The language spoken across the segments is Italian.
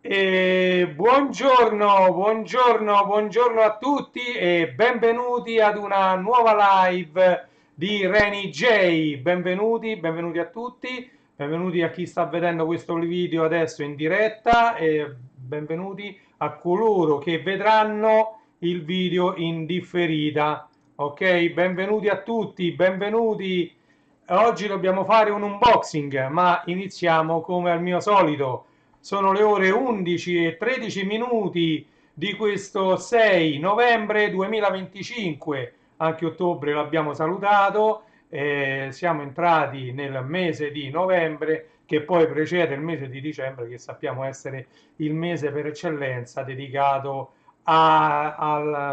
Buongiorno a tutti e benvenuti ad una nuova live di Reni J. Benvenuti a tutti, benvenuti a chi sta vedendo questo video adesso in diretta e benvenuti a coloro che vedranno il video in differita. Ok, benvenuti a tutti, benvenuti. Oggi dobbiamo fare un unboxing, ma iniziamo come al mio solito. Sono le ore 11 e 13 minuti di questo 6 novembre 2025. Anche ottobre l'abbiamo salutato. Siamo entrati nel mese di novembre, che poi precede il mese di dicembre, che sappiamo essere il mese per eccellenza dedicato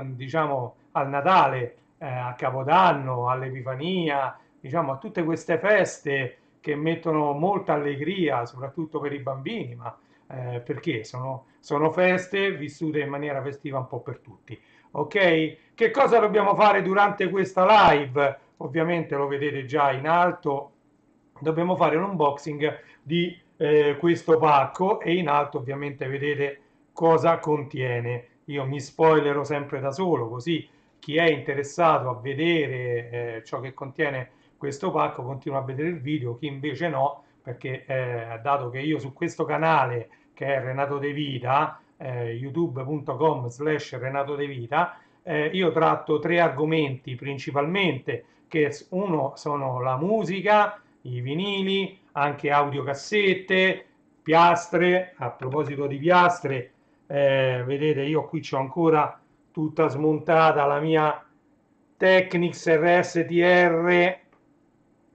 diciamo, al Natale, a Capodanno, all'Epifania, diciamo a tutte queste feste che mettono molta allegria, soprattutto per i bambini, ma perché sono feste vissute in maniera festiva un po' per tutti. Ok? Che cosa dobbiamo fare durante questa live? Ovviamente lo vedete già in alto, dobbiamo fare un unboxing di questo pacco e in alto ovviamente vedete cosa contiene. Io mi spoilerò sempre da solo, così chi è interessato a vedere ciò che contiene questo pacco continua a vedere il video, chi invece no, perché dato che io su questo canale che è Renato De Vita, youtube.com/Renato De Vita, io tratto tre argomenti principalmente, che uno sono la musica, i vinili, anche audiocassette, piastre. A proposito di piastre, vedete io qui c'ho ancora tutta smontata la mia Technics RSTR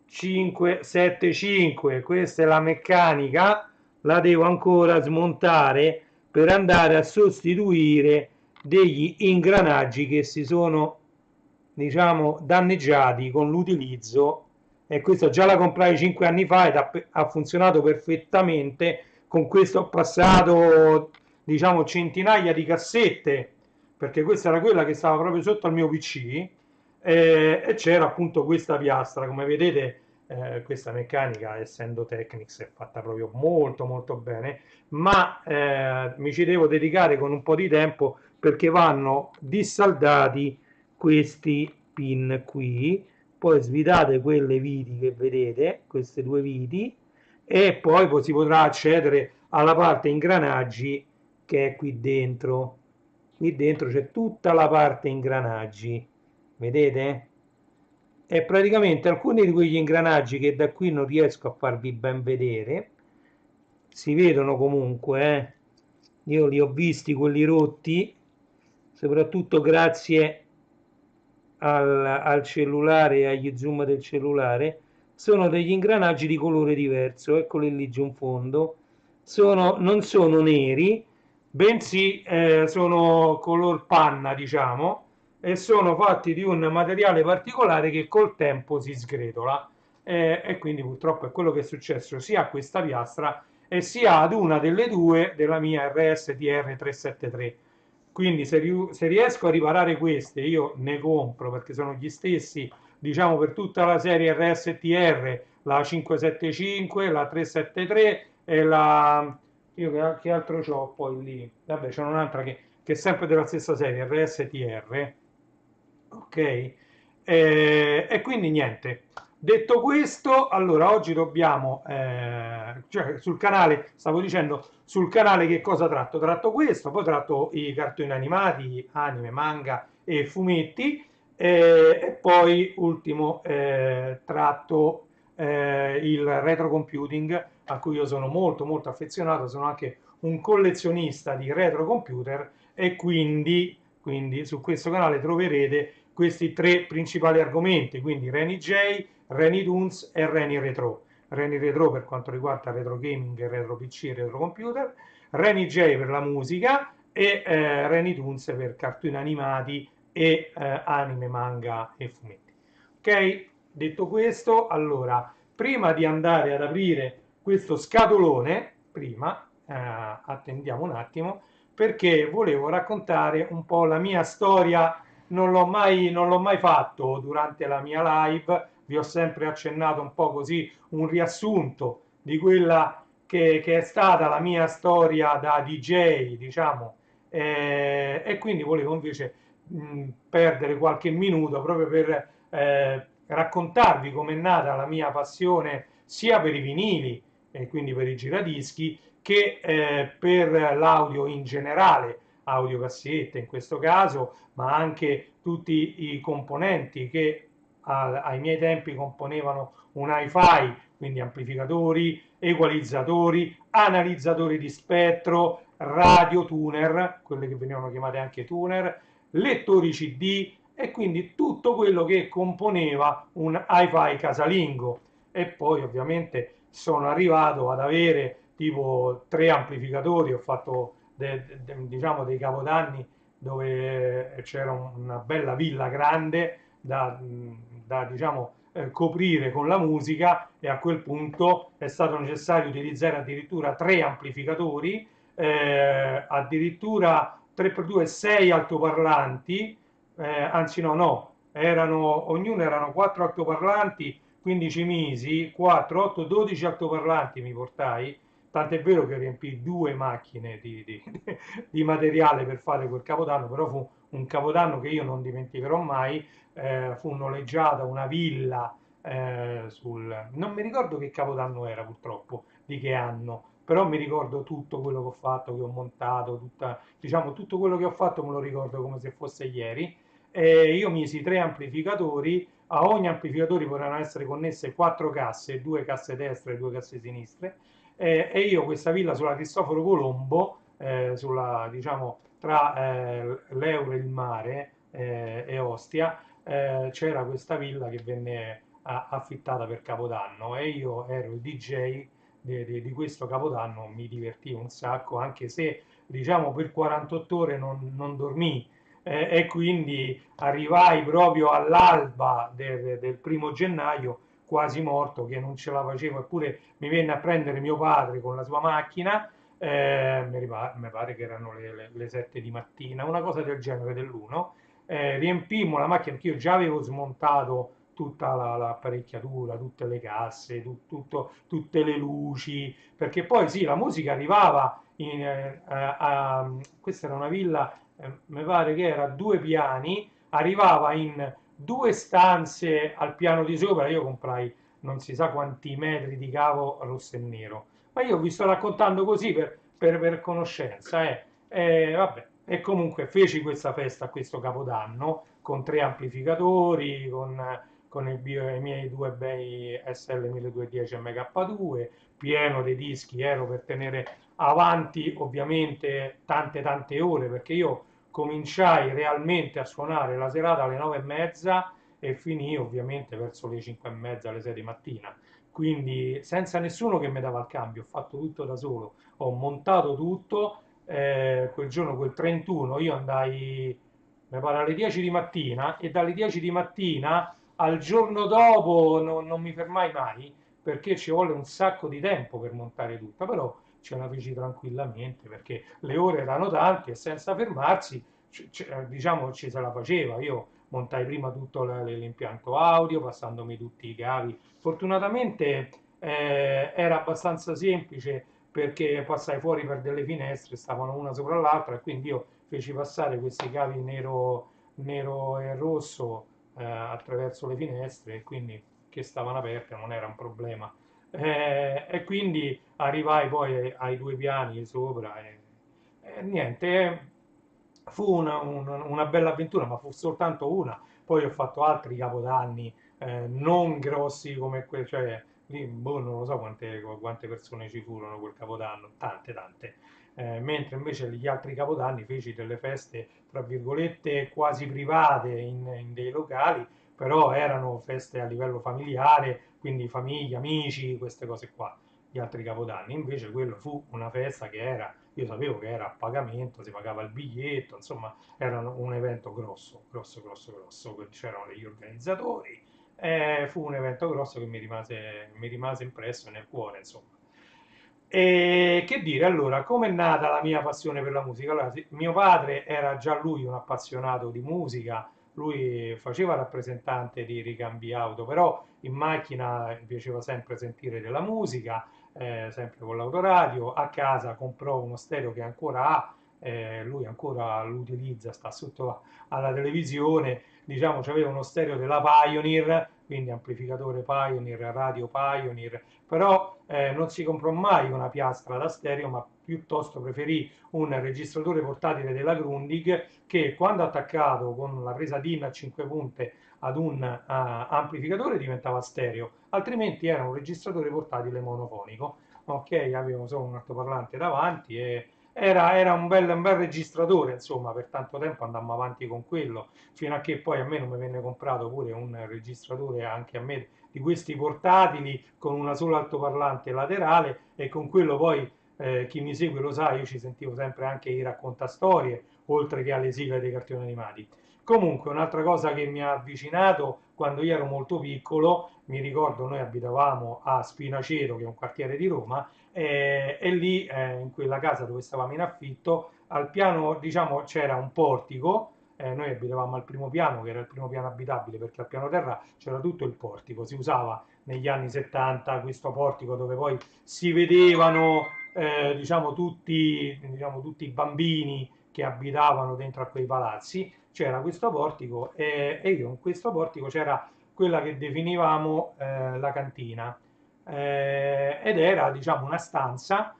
575. Questa è la meccanica, la devo ancora smontare per andare a sostituire degli ingranaggi che si sono, diciamo, danneggiati con l'utilizzo. E questa già la comprai 5 anni fa ed ha funzionato perfettamente. Con questo ho passato, diciamo, centinaia di cassette, perché questa era quella che stava proprio sotto al mio PC, e c'era appunto questa piastra. Come vedete, questa meccanica, essendo Technics, è fatta proprio molto molto bene, ma mi ci devo dedicare con un po' di tempo perché vanno dissaldati questi pin qui. Poi svidate quelle viti che vedete, queste due viti, e poi si potrà accedere alla parte ingranaggi che è qui dentro. Qui dentro c'è tutta la parte ingranaggi, vedete? E praticamente alcuni di quegli ingranaggi che da qui non riesco a farvi ben vedere, si vedono comunque, io li ho visti quelli rotti, soprattutto grazie al cellulare e agli zoom del cellulare. Sono degli ingranaggi di colore diverso, eccoli lì giù in fondo. Non sono neri, bensì sono color panna, diciamo, e sono fatti di un materiale particolare che col tempo si sgretola. E quindi purtroppo è quello che è successo sia a questa piastra e sia ad una delle due della mia RSTR 373. Quindi se riesco a riparare queste, io ne compro, perché sono gli stessi, diciamo, per tutta la serie RSTR, la 575, la 373 e la... Io che altro c'ho poi lì? Vabbè, c'è un'altra che è sempre della stessa serie, RSTR, ok? E quindi niente. Detto questo, allora oggi dobbiamo, cioè sul canale, stavo dicendo, sul canale che cosa tratto? Tratto questo, poi tratto i cartoni animati, anime, manga e fumetti, e poi ultimo tratto il retro computing, a cui io sono molto molto affezionato, sono anche un collezionista di retro computer e quindi su questo canale troverete questi tre principali argomenti, quindi Reni J, Reni Toons e Reni Retro. Reni Retro per quanto riguarda retro gaming, retro PC e retro computer, Reni J per la musica e Reni Toons per cartoni animati e anime, manga e fumetti. Ok? Detto questo, allora, prima di andare ad aprire questo scatolone, prima attendiamo un attimo, perché volevo raccontare un po' la mia storia. Non l'ho mai fatto durante la mia live, vi ho sempre accennato un po' così un riassunto di quella che è stata la mia storia da DJ, diciamo, e quindi volevo invece perdere qualche minuto proprio per raccontarvi com'è nata la mia passione sia per i vinili, e quindi per i giradischi, che per l'audio in generale, audiocassette in questo caso, ma anche tutti i componenti che ai miei tempi componevano un hi-fi, quindi amplificatori, equalizzatori, analizzatori di spettro, radio tuner, quelle che venivano chiamate anche tuner, lettori CD e quindi tutto quello che componeva un hi-fi casalingo. E poi ovviamente sono arrivato ad avere tipo 3 amplificatori, ho fatto diciamo dei capodanni dove c'era una bella villa grande da diciamo, coprire con la musica, e a quel punto è stato necessario utilizzare addirittura 3 amplificatori, addirittura 3x2 6 altoparlanti, anzi no, ognuno erano 4 altoparlanti, 15 misi, 4, 8, 12 altoparlanti mi portai, tant'è vero che riempì 2 macchine di materiale per fare quel capodanno, però fu un capodanno che io non dimenticherò mai. Fu noleggiata una villa non mi ricordo che capodanno era purtroppo, di che anno, però mi ricordo tutto quello che ho fatto, che ho montato, diciamo, tutto quello che ho fatto me lo ricordo come se fosse ieri. Io misi 3 amplificatori, a ogni amplificatore potevano essere connesse 4 casse, 2 casse destre e 2 casse sinistre, e io questa villa sulla Cristoforo Colombo, diciamo, tra l'Euro e il mare e Ostia, c'era questa villa che venne affittata per Capodanno e io ero il DJ di questo Capodanno, mi divertivo un sacco, anche se diciamo per 48 ore non dormii, e quindi arrivai proprio all'alba del 1° gennaio quasi morto, che non ce la facevo, eppure mi venne a prendere mio padre con la sua macchina, mi pare che erano le 7 di mattina, una cosa del genere dell'1. Riempimmo la macchina, perché io già avevo smontato tutta l'apparecchiatura, tutte le casse, tutte le luci, perché poi sì, la musica arrivava questa era una villa, mi pare che era a 2 piani, arrivava in 2 stanze al piano di sopra, io comprai non si sa quanti metri di cavo rosso e nero, ma io vi sto raccontando così per conoscenza, vabbè. E comunque feci questa festa a questo Capodanno con 3 amplificatori, con i miei 2 bei SL1210 MK2, pieno dei dischi, ero per tenere avanti ovviamente tante ore, perché io cominciai realmente a suonare la serata alle 9:30 e finì ovviamente verso le 5:30, alle 6 di mattina. Quindi senza nessuno che mi dava il cambio, ho fatto tutto da solo, ho montato tutto. Quel giorno, quel 31, io andai, mi pare, alle 10 di mattina, e dalle 10 di mattina al giorno dopo non mi fermai mai, perché ci volle un sacco di tempo per montare tutto, però ce la feci tranquillamente perché le ore erano tante e senza fermarsi, diciamo, ci se la faceva. Io montai prima tutto l'impianto audio, passandomi tutti i cavi. Fortunatamente era abbastanza semplice, perché passai fuori per delle finestre, stavano una sopra l'altra, e quindi io feci passare questi cavi nero e rosso attraverso le finestre, e quindi che stavano aperte, non era un problema. E quindi arrivai poi ai 2 piani sopra, e niente, fu una bella avventura, ma fu soltanto una. Poi ho fatto altri capodanni non grossi come quelli, cioè lì boh, non lo so quante persone ci furono quel capodanno, tante. Mentre invece gli altri capodanni feci delle feste, tra virgolette, quasi private in dei locali, però erano feste a livello familiare, quindi famiglia, amici, queste cose qua. Gli altri capodanni invece quello fu una festa che era, io sapevo che era a pagamento, si pagava il biglietto, insomma era un evento grosso, c'erano degli organizzatori, fu un evento grosso che mi rimase impresso nel cuore, insomma. E che dire, allora, come è nata la mia passione per la musica? Allora, mio padre era già lui un appassionato di musica, lui faceva rappresentante di ricambi auto, però in macchina gli piaceva sempre sentire della musica, sempre con l'autoradio. A casa comprò uno stereo che ancora ha, lui ancora lo utilizza, sta sotto alla televisione, diciamo, c'aveva uno stereo della Pioneer, quindi amplificatore Pioneer, radio Pioneer, però non si comprò mai una piastra da stereo, ma piuttosto preferì un registratore portatile della Grundig che quando attaccato con la presa DIN a 5 punte ad un amplificatore diventava stereo, altrimenti era un registratore portatile monofonico. Ok, avevo solo un altoparlante davanti e era un bel registratore, insomma, per tanto tempo andammo avanti con quello, fino a che poi a me non mi venne comprato pure un registratore anche a me di questi portatili con una sola altoparlante laterale e con quello poi chi mi segue lo sa, io ci sentivo sempre anche i raccontastorie, oltre che alle sigle dei cartoni animati. Comunque, un'altra cosa che mi ha avvicinato quando io ero molto piccolo, mi ricordo noi abitavamo a Spinacero, che è un quartiere di Roma, e lì in quella casa dove stavamo in affitto, al piano, diciamo, c'era un portico, noi abitavamo al primo piano, che era il primo piano abitabile, perché al piano terra c'era tutto il portico, si usava negli anni 70 questo portico dove poi si vedevano diciamo, tutti i bambini che abitavano dentro a quei palazzi, c'era questo portico e io in questo portico c'era quella che definivamo la cantina ed era diciamo una stanza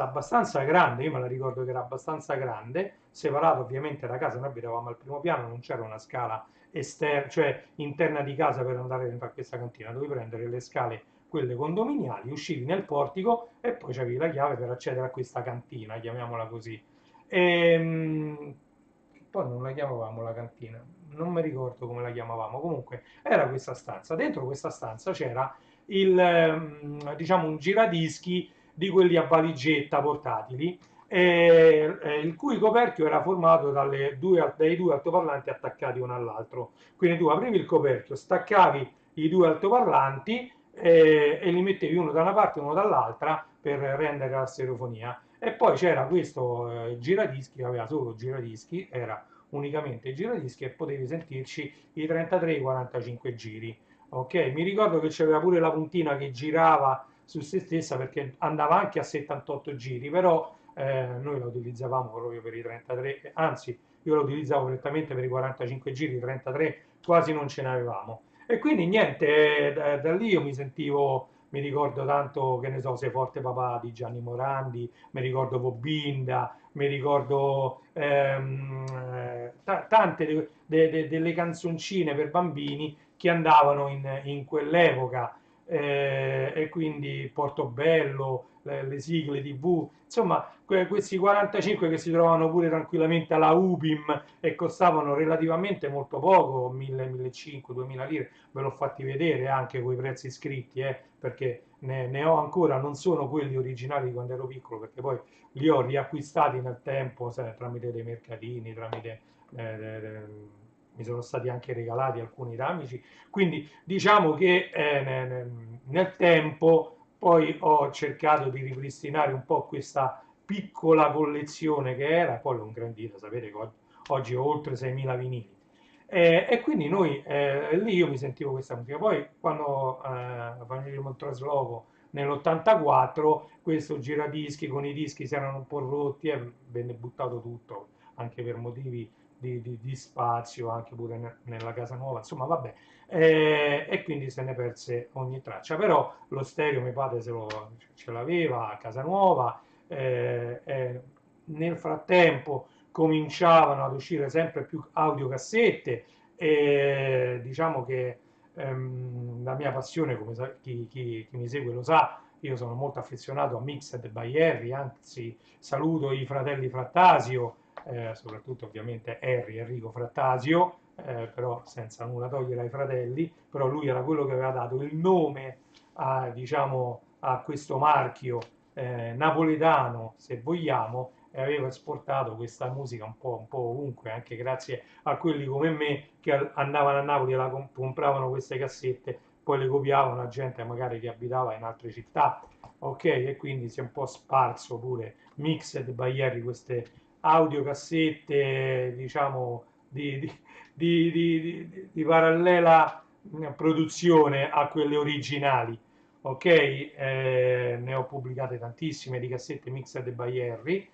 abbastanza grande, io me la ricordo che era abbastanza grande, separato ovviamente da casa, noi abitavamo al primo piano, non c'era una scala esterna, cioè interna di casa per andare dentro a questa cantina, dovevi prendere le scale quelle condominiali, uscivi nel portico e poi c'avevi la chiave per accedere a questa cantina, chiamiamola così. E poi non la chiamavamo la cantina, non mi ricordo come la chiamavamo, comunque era questa stanza. Dentro questa stanza c'era diciamo un giradischi di quelli a valigetta portatili, il cui coperchio era formato dai due altoparlanti attaccati uno all'altro. Quindi tu aprivi il coperchio, staccavi i due altoparlanti e li mettevi uno da una parte e uno dall'altra per rendere la stereofonia. E poi c'era questo giradischi, che aveva solo giradischi, era unicamente giradischi e potevi sentirci i 33 e i 45 giri. Ok, mi ricordo che c'era pure la puntina che girava su se stessa perché andava anche a 78 giri, però noi la utilizzavamo proprio per i 33, anzi io la utilizzavo prettamente per i 45 giri, i 33 quasi non ce ne avevamo. E quindi niente, da lì io mi sentivo, mi ricordo tanto, che ne so, Sei forte papà di Gianni Morandi, mi ricordo Bobinda, mi ricordo tante delle canzoncine per bambini che andavano in quell'epoca e quindi Portobello, le sigle TV, insomma questi 45 che si trovano pure tranquillamente alla UPIM e costavano relativamente molto poco, 1000, 1500, 2000 lire, ve l'ho fatti vedere anche con i prezzi scritti, perché ne ho ancora, non sono quelli originali di quando ero piccolo, perché poi li ho riacquistati nel tempo, sai, tramite dei mercatini, tramite mi sono stati anche regalati alcuni da amici, quindi diciamo che nel tempo poi ho cercato di ripristinare un po' questa piccola collezione che era, poi l'ho ingrandita, sapete che oggi ho oltre 6.000 vinili. E quindi noi lì io mi sentivo questa musica. Poi quando facevamo il trasloco nell'84, questo giradischi con i dischi si erano un po' rotti e venne buttato tutto, anche per motivi di spazio, anche pure nella casa nuova, insomma vabbè, e quindi se ne perse ogni traccia. Però lo stereo mio padre ce l'aveva a casa nuova, nel frattempo cominciavano ad uscire sempre più audiocassette e diciamo che la mia passione, come chi mi segue lo sa, io sono molto affezionato a Mixed by Harry, anzi saluto i fratelli Frattasio, soprattutto ovviamente Harry Enrico Frattasio, però senza nulla togliere ai fratelli, però lui era quello che aveva dato il nome a, diciamo, a questo marchio napoletano, se vogliamo, e aveva esportato questa musica un po' ovunque, anche grazie a quelli come me che andavano a Napoli e compravano queste cassette, poi le copiavano a gente magari che abitava in altre città, ok? E quindi si è un po' sparso pure Mixed by Harry queste audiocassette, diciamo, di parallela produzione a quelle originali. ok? Ne ho pubblicate tantissime di cassette mixed by Harry,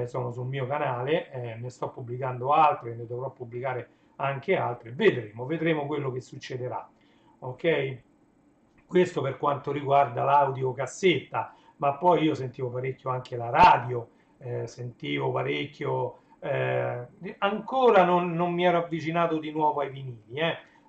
sono sul mio canale, ne sto pubblicando altre, ne dovrò pubblicare anche altre, vedremo quello che succederà, ok? Questo per quanto riguarda l'audiocassetta, ma poi io sentivo parecchio anche la radio, sentivo parecchio, ancora non mi ero avvicinato di nuovo ai vinili,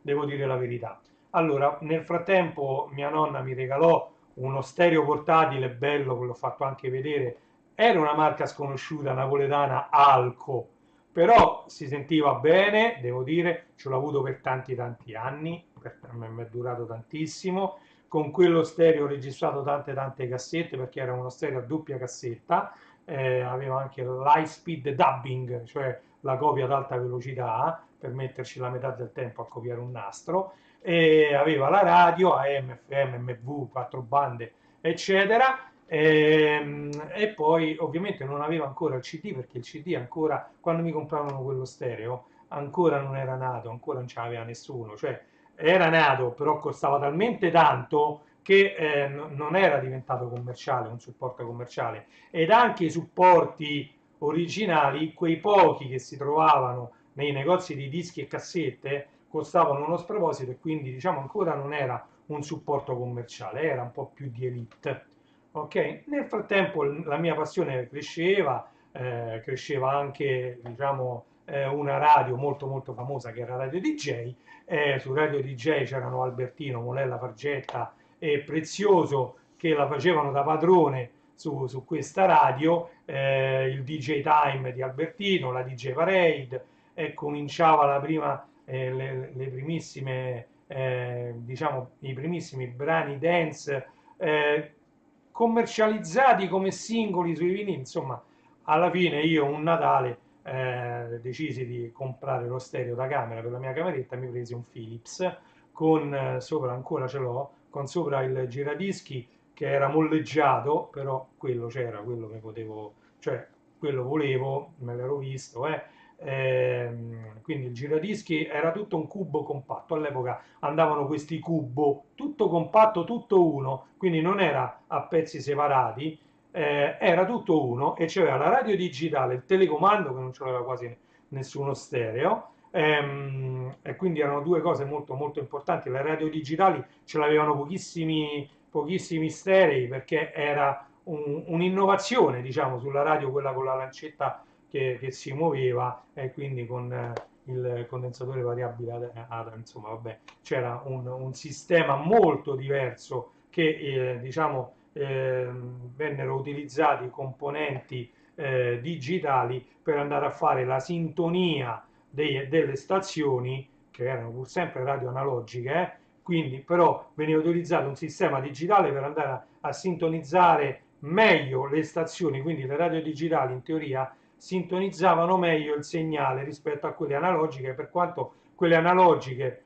devo dire la verità. Allora, nel frattempo mia nonna mi regalò uno stereo portatile bello, che l'ho fatto anche vedere, era una marca sconosciuta napoletana, Alco, però si sentiva bene, devo dire, ce l'ho avuto per tanti anni, mi è durato tantissimo, con quello stereo ho registrato tante cassette perché era uno stereo a doppia cassetta, aveva anche l'high speed dubbing, cioè la copia ad alta velocità per metterci la metà del tempo a copiare un nastro, e aveva la radio AM, FM, MV, quattro bande, eccetera. E poi ovviamente non aveva ancora il CD perché il CD ancora, quando mi compravano quello stereo, ancora non era nato, ancora non ce l'aveva nessuno, cioè era nato, però costava talmente tanto che non era diventato commerciale, un supporto commerciale. Ed anche i supporti originali, quei pochi che si trovavano nei negozi di dischi e cassette, costavano uno sproposito e quindi diciamo ancora non era un supporto commerciale, era un po' più di elite. Ok? Nel frattempo la mia passione cresceva, cresceva anche diciamo, una radio molto famosa che era Radio DJ, su Radio DJ c'erano Albertino, Molella Fargetta e Prezioso che la facevano da padrone su questa radio, il DJ Time di Albertino, la DJ Parade, e cominciava la prima, le primissime, diciamo, i primissimi brani dance commercializzati come singoli sui vinili, insomma, alla fine io un Natale decisi di comprare lo stereo da camera per la mia cameretta, mi presi un Philips con sopra, ancora ce l'ho, con sopra il giradischi che era molleggiato, però quello c'era, quello che potevo, cioè quello volevo, me l'ero visto, quindi il giradischi era tutto un cubo compatto, all'epoca andavano questi cubo, tutto compatto, tutto uno, quindi non era a pezzi separati, era tutto uno e c'era la radio digitale, il telecomando che non c'aveva quasi nessuno stereo, e quindi erano due cose molto importanti. Le radio digitali ce l'avevano pochissimi sterei perché era un'innovazione, diciamo, sulla radio, quella con la lancetta che si muoveva e quindi con il condensatore variabile insomma, vabbè, c'era un sistema molto diverso che, diciamo, vennero utilizzati componenti digitali per andare a fare la sintonia delle stazioni, che erano pur sempre radio analogiche, quindi però veniva utilizzato un sistema digitale per andare a sintonizzare meglio le stazioni, quindi le radio digitali in teoria sintonizzavano meglio il segnale rispetto a quelle analogiche, per quanto quelle analogiche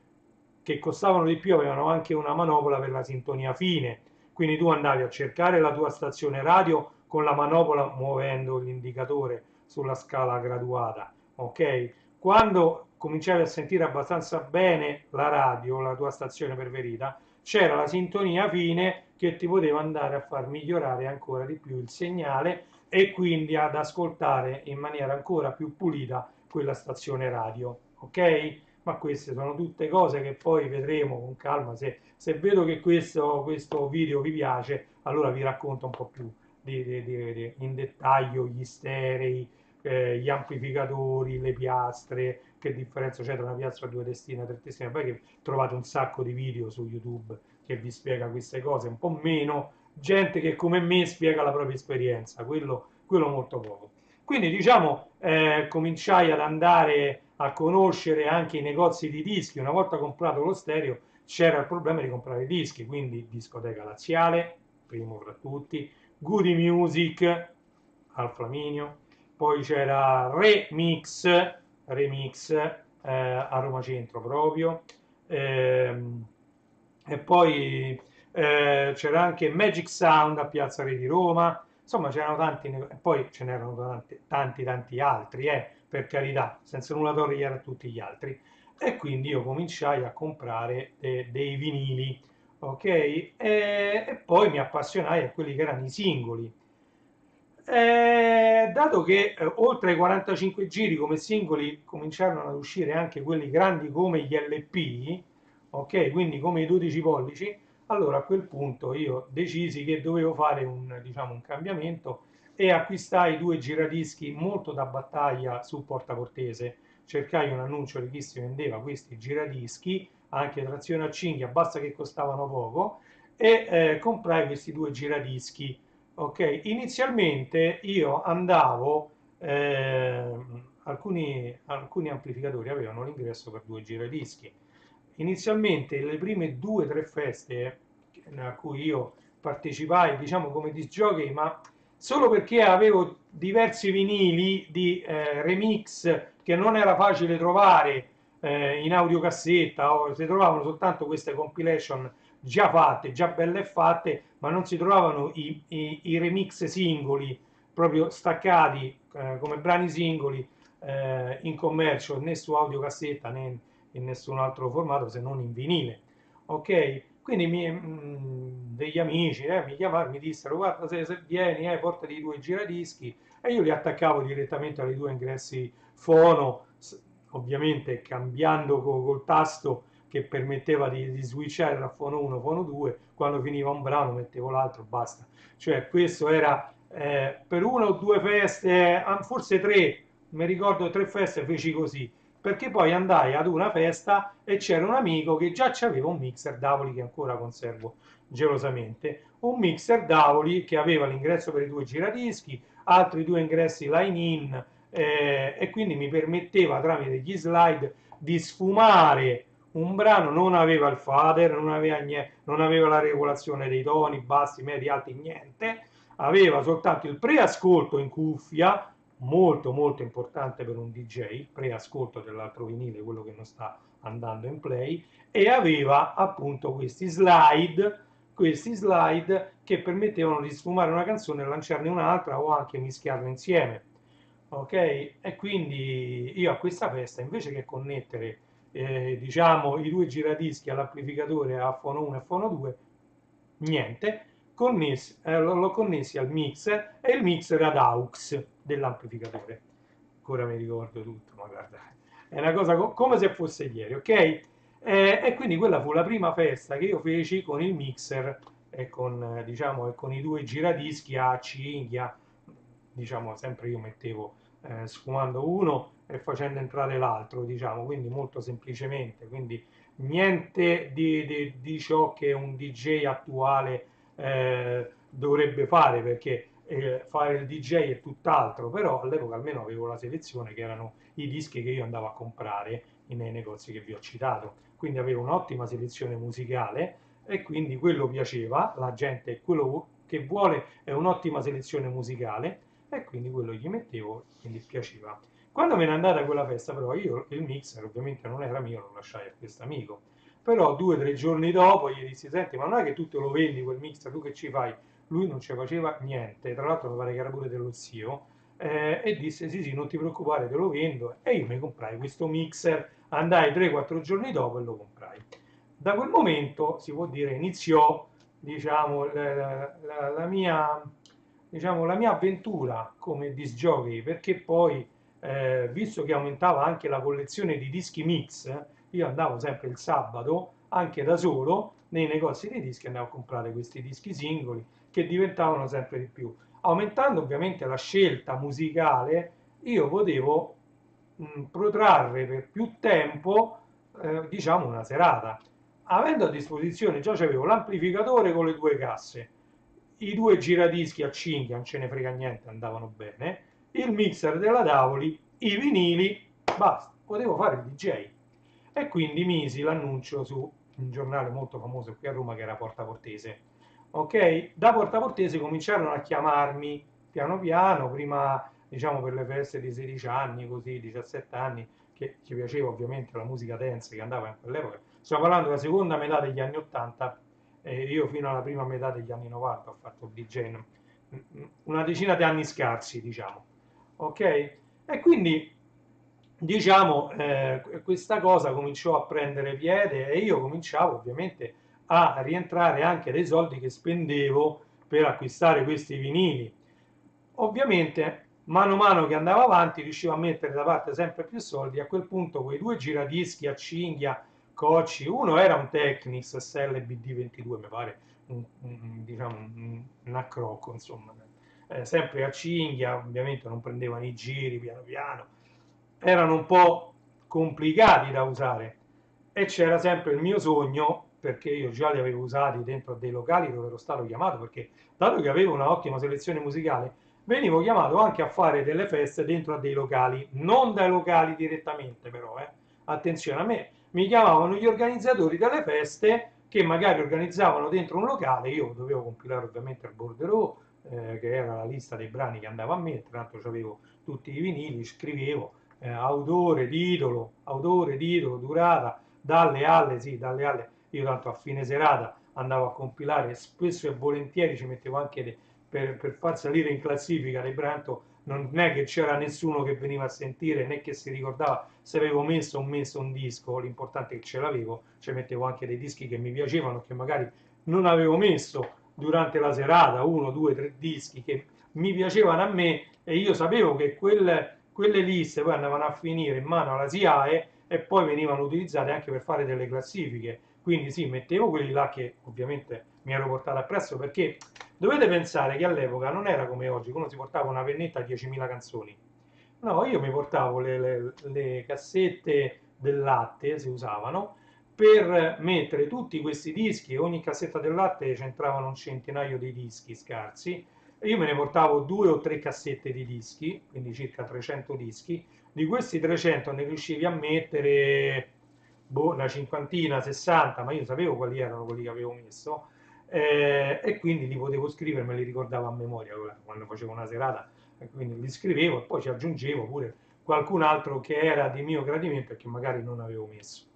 che costavano di più avevano anche una manopola per la sintonia fine, quindi tu andavi a cercare la tua stazione radio con la manopola muovendo l'indicatore sulla scala graduata, ok? Quando cominciavi a sentire abbastanza bene la radio, la tua stazione preferita, c'era la sintonia fine che ti poteva andare a far migliorare ancora di più il segnale e quindi ad ascoltare in maniera ancora più pulita quella stazione radio, ok? Ma queste sono tutte cose che poi vedremo con calma. Se vedo che questo video vi piace, allora vi racconto un po' più in dettaglio gli sterei, gli amplificatori, le piastre, che differenza c'è tra una piastra a due testine e una tre testine. Poi che trovate un sacco di video su YouTube che vi spiega queste cose, un po' meno gente che come me spiega la propria esperienza, quello molto poco. Quindi diciamo, cominciai ad andare a conoscere anche i negozi di dischi. Una volta comprato lo stereo c'era il problema di comprare i dischi, quindi Discoteca Laziale, primo fra tutti, Goody Music al Flaminio, poi c'era Remix a Roma Centro proprio, ehm, e poi c'era anche Magic Sound a Piazza Re di Roma, insomma c'erano poi ce n'erano tanti altri, per carità, senza nulla togliere a tutti gli altri. E quindi io cominciai a comprare dei vinili. ok? E poi mi appassionai a quelli che erano i singoli. Dato che oltre ai 45 giri come singoli cominciarono ad uscire anche quelli grandi come gli LP, ok? Quindi come i 12 pollici, allora a quel punto io decisi che dovevo fare un, diciamo, un cambiamento e acquistai due giradischi molto da battaglia su Porta Portese. Cercai un annuncio di chi si vendeva questi giradischi, anche trazione a cinghia, basta che costavano poco, e comprai questi due giradischi. Ok, inizialmente io andavo, alcuni amplificatori avevano l'ingresso per due giradischi. Inizialmente le prime due o tre feste a cui io partecipai, diciamo come disc jockey, ma solo perché avevo diversi vinili di remix che non era facile trovare in audiocassetta, o si trovavano soltanto queste compilation già fatte, già belle fatte, ma non si trovavano i remix singoli proprio staccati come brani singoli in commercio né su audiocassetta né in nessun altro formato se non in vinile. Ok? Quindi degli amici mi chiamarono, mi dissero guarda se vieni portati i due giradischi e io li attaccavo direttamente ai due ingressi fono, ovviamente cambiando col tasto che permetteva di switchare tra fono 1 e fono 2, quando finiva un brano mettevo l'altro, basta. Cioè questo era per una o due feste, forse tre, mi ricordo tre feste feci così, perché poi andai ad una festa e c'era un amico che già aveva un mixer Davoli che ancora conservo gelosamente, un mixer Davoli che aveva l'ingresso per i due giradischi, altri due ingressi line-in e quindi mi permetteva tramite gli slide di sfumare un brano, non aveva il fader, non aveva la regolazione dei toni, bassi, medi, alti, niente, aveva soltanto il preascolto in cuffia, molto molto importante per un DJ, il preascolto dell'altro vinile, quello che non sta andando in play, e aveva appunto questi slide che permettevano di sfumare una canzone e lanciarne un'altra o anche mischiarle insieme. Ok? E quindi io a questa festa, invece che connettere diciamo i due giradischi all'amplificatore a fono 1 e fono 2, niente, l'ho connessi al mixer e il mixer ad aux dell'amplificatore. Ancora mi ricordo tutto, ma guarda, è una cosa come se fosse ieri, ok? E quindi quella fu la prima festa che io feci con il mixer e con, diciamo, e con i due giradischi a cinghia, diciamo, sempre io mettevo sfumando uno e facendo entrare l'altro, diciamo, quindi molto semplicemente, quindi niente di ciò che un DJ attuale dovrebbe fare, perché fare il DJ è tutt'altro, però all'epoca almeno avevo la selezione che erano i dischi che io andavo a comprare nei negozi che vi ho citato, quindi avevo un'ottima selezione musicale e quindi quello piaceva, la gente quello che vuole è un'ottima selezione musicale e quindi quello gli mettevo, quindi piaceva. Quando me ne andata a quella festa, però, io il mixer ovviamente non era mio, lo lasciai a questo amico. Però 2 o 3 giorni dopo gli dissi: Senti, ma non è che tu te lo vendi quel mixer, tu che ci fai? Lui non ci faceva niente, tra l'altro mi pare che era pure dello zio, e disse: Sì, sì, non ti preoccupare, te lo vendo. E io mi comprai questo mixer, andai 3 o 4 giorni dopo e lo comprai. Da quel momento si può dire iniziò, diciamo, la mia, diciamo, la mia avventura come disc jockey, perché poi visto che aumentava anche la collezione di dischi mix, io andavo sempre il sabato, anche da solo, nei negozi di dischi, andavo a comprare questi dischi singoli che diventavano sempre di più. Aumentando ovviamente la scelta musicale, io potevo protrarre per più tempo, diciamo, una serata. Avendo a disposizione già c'avevo l'amplificatore con le due casse, i due giradischi a cinghia, non ce ne frega niente, andavano bene, il mixer della Davoli, i vinili, basta, potevo fare il DJ. E quindi misi l'annuncio su un giornale molto famoso qui a Roma che era Porta Portese. Ok? Da Porta Portese cominciarono a chiamarmi piano piano, prima diciamo per le feste di 16 anni, così 17 anni, che ci piaceva ovviamente la musica dance che andava in quell'epoca. Stiamo parlando della seconda metà degli anni 80, io fino alla prima metà degli anni 90 ho fatto il DJ, una decina di anni scarsi, diciamo. Ok? E quindi diciamo questa cosa cominciò a prendere piede e io cominciavo ovviamente a rientrare anche dei soldi che spendevo per acquistare questi vinili. Ovviamente, mano a mano che andavo avanti, riuscivo a mettere da parte sempre più soldi. A quel punto, quei due giradischi a cinghia, cocci, uno era un Technics SL-BD22, mi pare, diciamo, un accrocco, insomma, sempre a cinghia, ovviamente non prendevano i giri piano piano, erano un po' complicati da usare e c'era sempre il mio sogno, perché io già li avevo usati dentro a dei locali dove ero stato chiamato, perché dato che avevo una ottima selezione musicale, venivo chiamato anche a fare delle feste dentro a dei locali, non dai locali direttamente però, attenzione a me, mi chiamavano gli organizzatori delle feste che magari organizzavano dentro un locale, io dovevo compilare ovviamente il bordereau, che era la lista dei brani che andava a me, tra l'altro avevo tutti i vinili, scrivevo autore, titolo, durata, dalle alle, sì, dalle alle, io tanto a fine serata andavo a compilare, spesso e volentieri ci mettevo anche per far salire in classifica dei brani, non è che c'era nessuno che veniva a sentire né che si ricordava se avevo messo un disco, l'importante è che ce l'avevo, ci mettevo anche dei dischi che mi piacevano, che magari non avevo messo durante la serata, uno, due, tre dischi che mi piacevano a me e io sapevo che quelle liste poi andavano a finire in mano alla SIAE e poi venivano utilizzate anche per fare delle classifiche. Quindi sì, mettevo quelli là che ovviamente mi ero portato appresso perché dovete pensare che all'epoca non era come oggi, uno si portava una pennetta a 10.000 canzoni. No, io mi portavo le cassette del latte, si usavano, per mettere tutti questi dischi, ogni cassetta del latte c'entravano un centinaio di dischi scarsi, e io me ne portavo due o tre cassette di dischi, quindi circa 300 dischi, di questi 300 ne riuscivi a mettere boh, una cinquantina, 60, ma io sapevo quali erano quelli che avevo messo, e quindi li potevo scrivere, me li ricordavo a memoria quando facevo una serata, e quindi li scrivevo e poi ci aggiungevo pure qualcun altro che era di mio gradimento e che magari non avevo messo.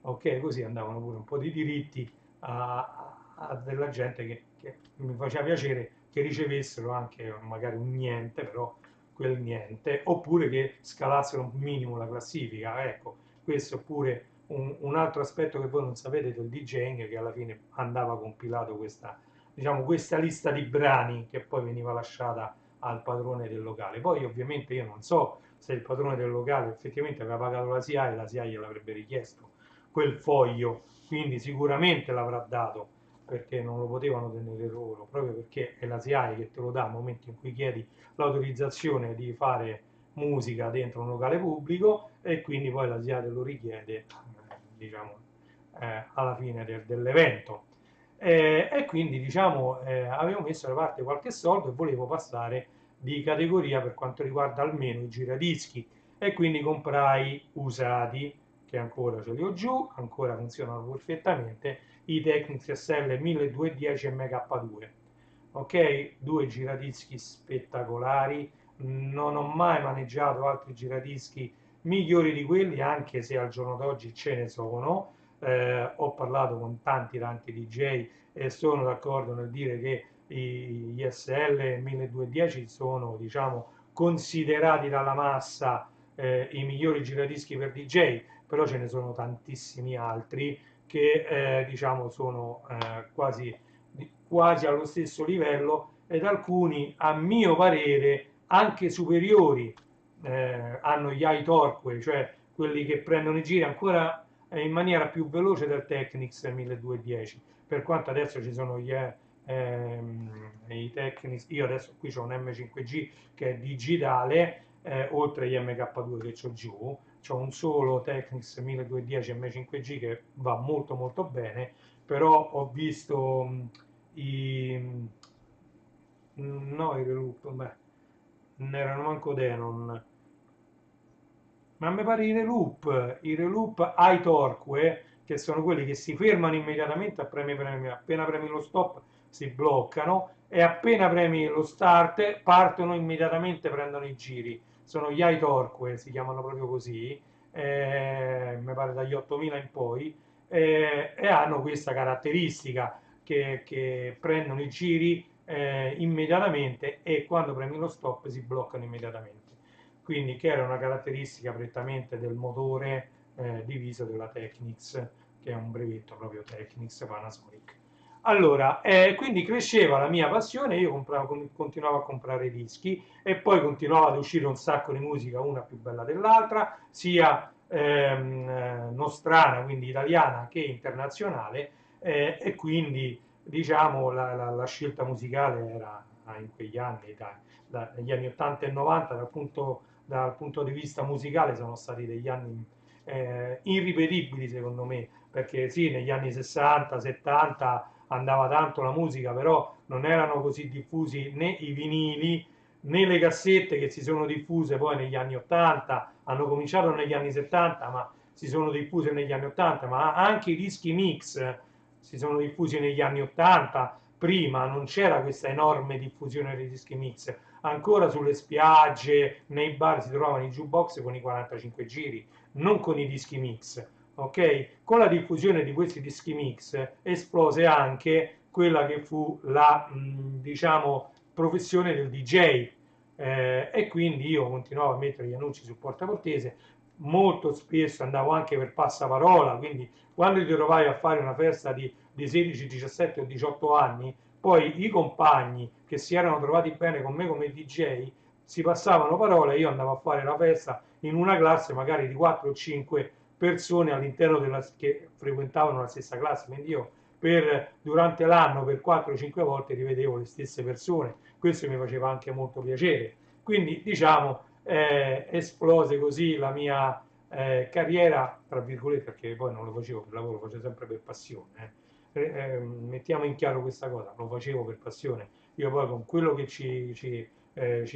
Ok, così andavano pure un po' di diritti a della gente che mi faceva piacere che ricevessero anche magari un niente, però quel niente, oppure che scalassero un minimo la classifica. Ecco, questo è pure un altro aspetto che voi non sapete del DJing, che alla fine andava compilato questa, diciamo, questa lista di brani che poi veniva lasciata al padrone del locale. Poi ovviamente io non so se il padrone del locale effettivamente aveva pagato la SIAE e la SIAE gliel'avrebbe richiesto quel foglio, quindi sicuramente l'avrà dato perché non lo potevano tenere loro, proprio perché è la SIAE che te lo dà nel momento in cui chiedi l'autorizzazione di fare musica dentro un locale pubblico e quindi poi la SIAE te lo richiede, diciamo, alla fine dell'evento. E quindi diciamo avevo messo da parte qualche soldo e volevo passare di categoria per quanto riguarda almeno i giradischi e quindi comprai usati che ancora ce li ho giù, ancora funzionano perfettamente, i Technics SL 1210 MK2. Ok, due giradischi spettacolari, non ho mai maneggiato altri giradischi migliori di quelli, anche se al giorno d'oggi ce ne sono. Ho parlato con tanti DJ e sono d'accordo nel dire che gli SL 1210 sono, diciamo, considerati dalla massa i migliori giradischi per DJ, però ce ne sono tantissimi altri che diciamo sono quasi allo stesso livello ed alcuni a mio parere anche superiori hanno gli high torque, cioè quelli che prendono i giri ancora in maniera più veloce del Technics 1210, per quanto adesso ci sono i Technics, io adesso qui ho un M5G che è digitale, oltre agli MK2 che ho giù, c'ho un solo Technics 1210 M5G che va molto bene, però ho visto i no i Reloop, beh, non erano manco Denon, ma mi pare i Reloop High Torque, che sono quelli che si fermano immediatamente appena premi lo stop si bloccano e appena premi lo start partono immediatamente, prendono i giri. Sono gli High Torque, si chiamano proprio così, mi pare dagli 8000 in poi, e hanno questa caratteristica che prendono i giri immediatamente e quando premi lo stop si bloccano immediatamente, quindi che era una caratteristica prettamente del motore diviso della Technics che è un brevetto proprio Technics Panasonic. Allora, quindi cresceva la mia passione, io continuavo a comprare dischi e poi continuava ad uscire un sacco di musica, una più bella dell'altra, sia nostrana, quindi italiana, che internazionale, e quindi diciamo la scelta musicale era in quegli anni, dagli anni 80 e 90, dal punto di vista musicale sono stati degli anni irripetibili secondo me, perché sì, negli anni 60, 70 andava tanto la musica, però non erano così diffusi né i vinili né le cassette che si sono diffuse poi negli anni 80, hanno cominciato negli anni 70, ma si sono diffuse negli anni 80, ma anche i dischi mix si sono diffusi negli anni 80, prima non c'era questa enorme diffusione dei dischi mix, ancora sulle spiagge, nei bar si trovavano i jukebox con i 45 giri, non con i dischi mix. Ok? Con la diffusione di questi dischi mix esplose anche quella che fu la, diciamo, professione del DJ, e quindi io continuavo a mettere gli annunci sul portaportese, molto spesso andavo anche per passaparola, quindi quando ti trovavi a fare una festa di 16, 17 o 18 anni, poi i compagni che si erano trovati bene con me come DJ si passavano parola e io andavo a fare la festa in una classe magari di 4 o 5 persone all'interno che frequentavano la stessa classe, quindi io durante l'anno per 4-5 volte rivedevo le stesse persone, questo mi faceva anche molto piacere. Quindi diciamo esplose così la mia carriera, tra virgolette, perché poi non lo facevo per lavoro, lo facevo sempre per passione. Mettiamo in chiaro questa cosa, lo facevo per passione. Io poi con quello che ci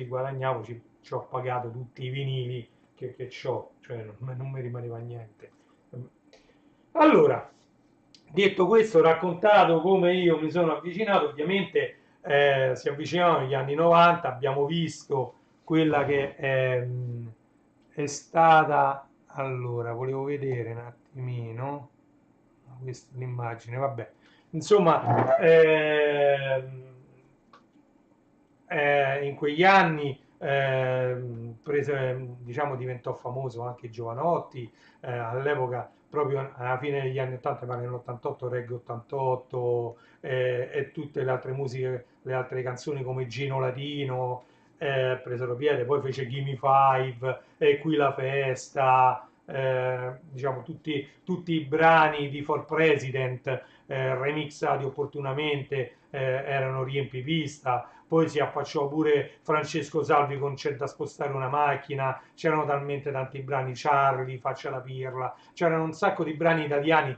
guadagnavo ci ho pagato tutti i vinili che ho, cioè non mi rimaneva niente. Allora, detto questo, raccontato come io mi sono avvicinato, ovviamente si avvicinavano gli anni 90, abbiamo visto quella che è stata, allora, volevo vedere un attimino questa l'immagine, vabbè, insomma, in quegli anni diciamo, diventò famoso anche Giovanotti, all'epoca proprio alla fine degli anni 80, ma nell'88 Reggae 88 e tutte le altre musiche, le altre canzoni come Gino Latino presero piede, poi fece Gimme Five e Qui la festa, diciamo tutti i brani di For President remixati opportunamente erano riempipista, poi si affacciò pure Francesco Salvi con C'è da spostare una macchina, c'erano talmente tanti brani, Charlie, Faccia la pirla, c'erano un sacco di brani italiani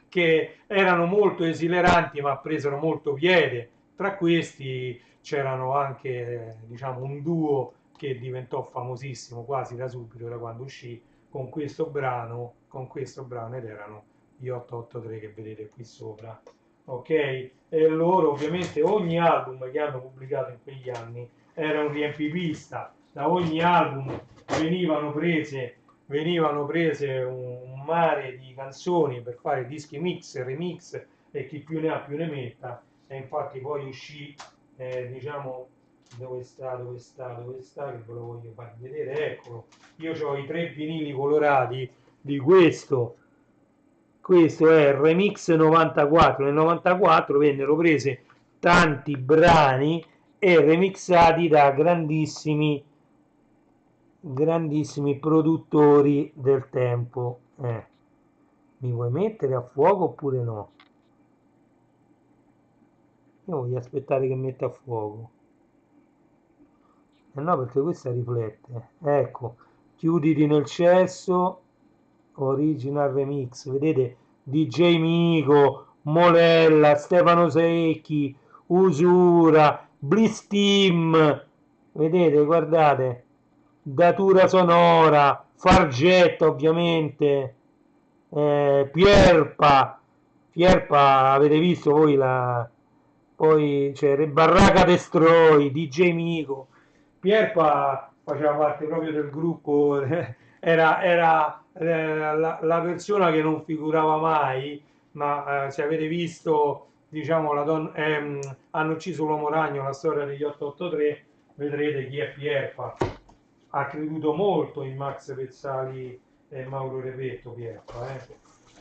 che erano molto esileranti ma presero molto piede. Tra questi c'erano anche diciamo un duo che diventò famosissimo quasi da subito, da quando uscì con questo brano ed erano gli 883 che vedete qui sopra. Ok? E loro ovviamente ogni album che hanno pubblicato in quegli anni era un riempipista, da ogni album venivano prese un mare di canzoni per fare dischi mix, remix e chi più ne ha più ne metta, e infatti poi uscì diciamo dove sta che ve lo voglio far vedere, eccolo, io ho i 3 vinili colorati di questo è il Remix 94. Nel 94 vennero prese tanti brani e remixati da grandissimi produttori del tempo. Mi vuoi mettere a fuoco oppure no? Io voglio aspettare che metta a fuoco. No, perché questa riflette. Ecco, chiuditi nel cesso, original remix. Vedete, DJ Mico, Molella, Stefano Secchi, Usura, Bliss Team. Vedete, guardate, datura sonora, Fargetta ovviamente, Pierpa, avete visto voi poi c'è Barraca Destroy, DJ Mico, Pierpa faceva parte proprio del gruppo, era la persona che non figurava mai, ma se avete visto, diciamo, hanno ucciso l'uomo ragno, la storia degli 883, vedrete chi è Pierpa. Ha creduto molto in Max Pezzali e Mauro Repetto, Pierpa.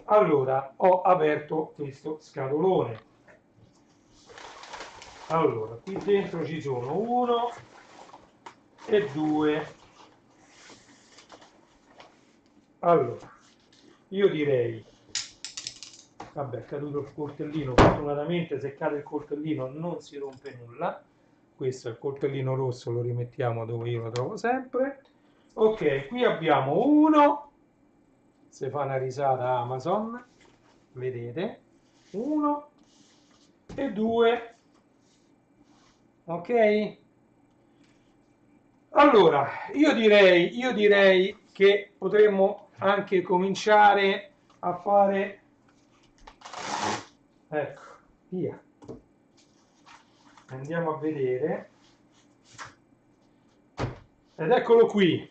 Allora, ho aperto questo scatolone. Allora, qui dentro ci sono 1 e 2. Allora, io direi, vabbè, è caduto il coltellino, fortunatamente se cade il coltellino non si rompe nulla. Questo è il coltellino rosso, lo rimettiamo dove io lo trovo sempre. Ok, qui abbiamo 1, se fa una risata Amazon, vedete, 1 e 2. Ok? Allora, io direi che potremmo anche cominciare a fare, ecco, via, andiamo a vedere, ed eccolo qui,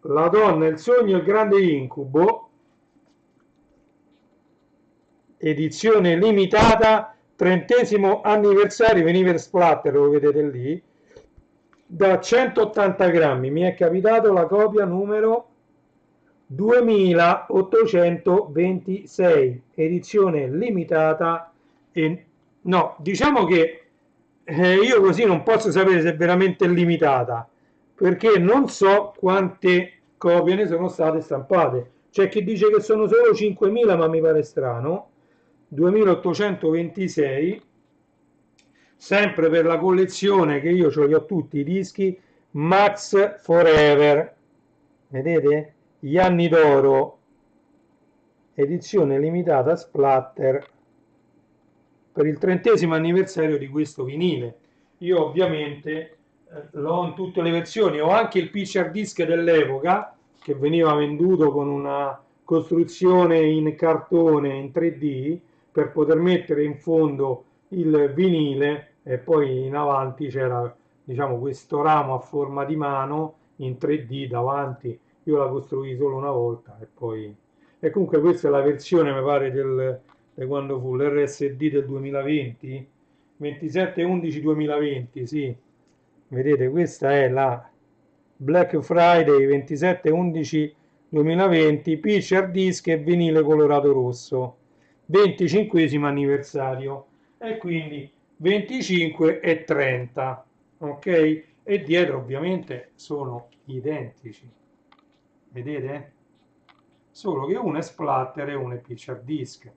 La donna, il sogno, il grande incubo, edizione limitata, 30° anniversario, veniva splatter, lo vedete lì, da 180 grammi. Mi è capitato la copia numero 2826, edizione limitata. E no, diciamo che io così non posso sapere se è veramente limitata, perché non so quante copie ne sono state stampate. C'è chi dice che sono solo 5.000, ma mi pare strano. 2826, sempre per la collezione che io ce li ho tutti i dischi Max Forever, vedete? Gli anni d'oro, edizione limitata splatter per il 30° anniversario di questo vinile. Io ovviamente l'ho in tutte le versioni, ho anche il picture disc dell'epoca che veniva venduto con una costruzione in cartone in 3D per poter mettere in fondo il vinile, e poi in avanti c'era, diciamo, questo ramo a forma di mano in 3D davanti. Io la costruì solo una volta e poi, e comunque questa è la versione mi pare di quando fu l'RSD del 2020, 27/11/2020, sì, vedete, questa è la Black Friday 27/11/2020, picture disc e vinile colorato rosso, 25° anniversario, e quindi 25 e 30, ok? E dietro ovviamente sono identici, vedete? Solo che uno è splatter e uno è picture disc,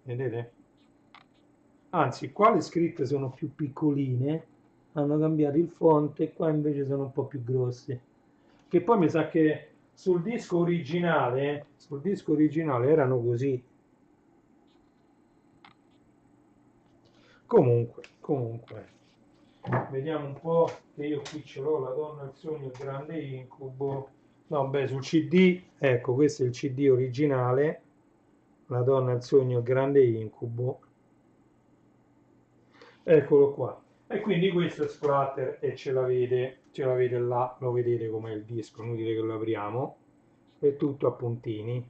vedete? Anzi, qua le scritte sono più piccoline, hanno cambiato il font e qua invece sono un po' più grosse. Che poi mi sa che sul disco originale erano così. Comunque, vediamo un po', che io qui ce l'ho, La donna, il sogno, il grande incubo. No, beh, sul CD, ecco, questo è il CD originale, La donna, il sogno, il grande incubo. Eccolo qua. E quindi questo è splatter e ce l'avete là, lo vedete com'è il disco, inutile che lo apriamo, è tutto a puntini.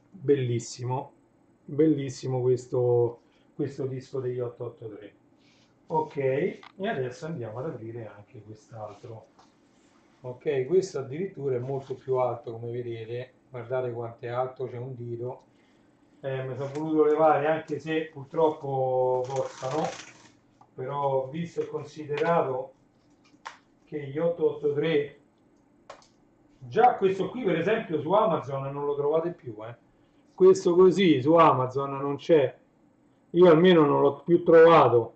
Bellissimo, bellissimo questo disco degli 883. Ok, e adesso andiamo ad aprire anche quest'altro. Ok, questo addirittura è molto più alto, come vedete, guardate quanto è alto, c'è un dito. Mi sono voluto levare anche se purtroppo costano, però visto e considerato che gli 883, già questo qui per esempio su Amazon non lo trovate più, questo così su Amazon non c'è, io almeno non l'ho più trovato,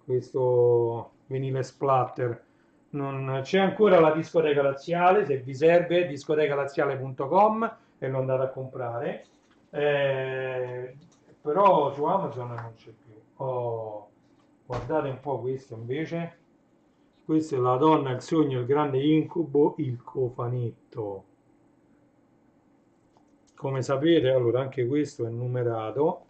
questo vinile splatter. Non c'è ancora la discoteca laziale, se vi serve discotecalaziale.com e lo andate a comprare. Eh, però su Amazon non c'è più. Oh, guardate un po' questo invece. Questa è La donna, il sogno, il grande incubo, il cofanetto. Come sapete, allora anche questo è numerato.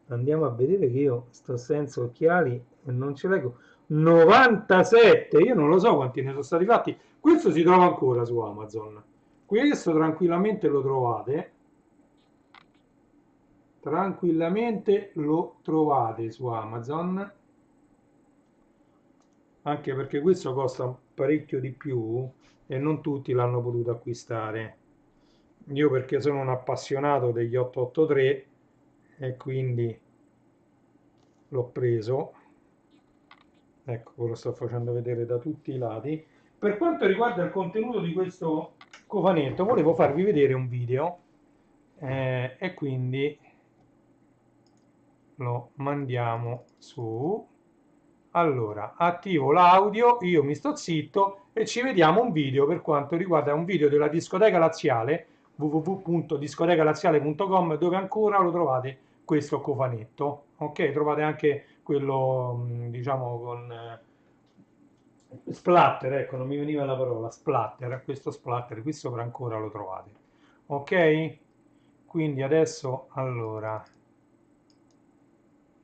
Andiamo a vedere che io sto senza occhiali e non ce leggo. 97, io non lo so quanti ne sono stati fatti. Questo si trova ancora su Amazon. Questo tranquillamente lo trovate. Tranquillamente lo trovate su Amazon. anche perché questo costa parecchio di più e non tutti l'hanno potuto acquistare. Io perché sono un appassionato degli 883 e quindi l'ho preso. Ecco, ve lo sto facendo vedere da tutti i lati. Per quanto riguarda il contenuto di questo cofanetto, volevo farvi vedere un video e quindi lo mandiamo su. Allora, attivo l'audio, io mi sto zitto e ci vediamo un video per quanto riguarda un video della discoteca laziale www.discotecalaziale.com dove ancora lo trovate questo cofanetto. Ok, trovate anche quello diciamo con splatter, ecco, non mi veniva la parola, splatter, questo splatter qui sopra ancora lo trovate. Ok? Quindi adesso allora